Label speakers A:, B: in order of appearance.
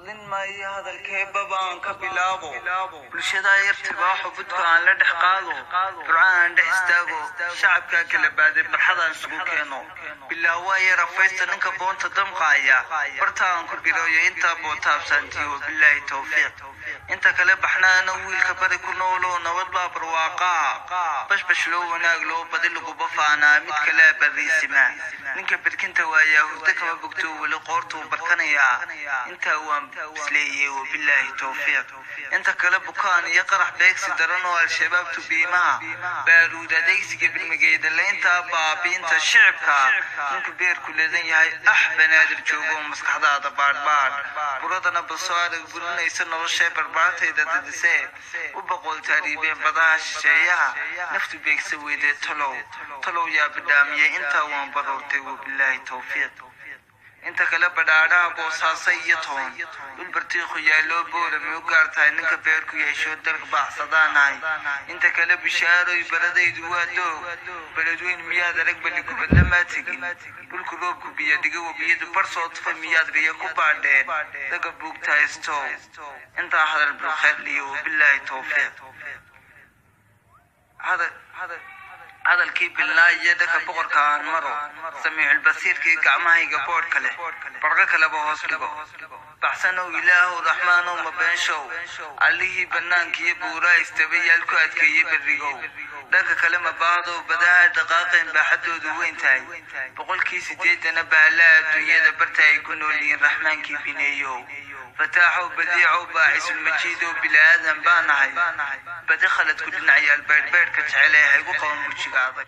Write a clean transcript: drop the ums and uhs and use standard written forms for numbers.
A: hadlin maayo hadalkeeba baan ka bilaabo bulshada irtibaaxu budka aan la dhex qaado quraan dhex istaago shacabka kala baaday barxadaan isugu keeno bilaa way rafaysta ninka boonta damqaaya bartaan ku biroyo inta bootaabsantiyo billahi tawfiiq inta kale baxnaana wiilka bari ku noolo nabad baa barwaaqa bash loo wanaag loo badil lagu bafaana mid kale badiisima ninka birkinta waaya hurda kama bogto wali qoortu barkanaya inta waan isleeyay billahi tawfiiq inta kale bukaan iyo qarax beegsi daran oo al-shabaab tubiimaha baaruud adeegsiga bilmageeda leenta baabiinta shicibka ninka beer ku leedan yahay banaadir joogo maskaxdaada baadbaad buradana basaar gurinaysa nolosha barbaartayda dadisee u boqol taariibeen badaha shisheeyaha naftu beegsa weydee talow yaa badhaamiyay inta waan baroortay billahi tawfiiq inta kale badhaadhaha boosaasay iyo toon dhul bartiiqu yaaloo boolami u gaartahay ninka beer ku yeesho dalka baxsadaanahay inta kale bishaaroy baradaydu waa doog beledweyn miyaad arag bali gubadlamaa tegin dhulku roobku biyo dhiga wabiyadu barsoo tufa miyaad riya ku baadheen daga buugtaysto intaa hadal bulkheer liyo billahi tawfiiq هذا الكيب بالله يدك بقر كان مرو سميع البصير كي قعمها يقبور كله برقك لبهوس لبه بحسنه إله الرحمن ومبنشو عليه بنان كي بورا يستبي الكوات كي يبرقو ذاك كلمة بعضه بدها دقائق بحدود وين تاي بقول كي سديت أنا بعلا الدنيا دبرتها يكونوا لي الرحمن كي بنيو فتاحوا بديعوا باعث المجيد بلا آذن بانعي بدخلت كلنا عيال بير كتش عليها يقول قوم وشي قاضي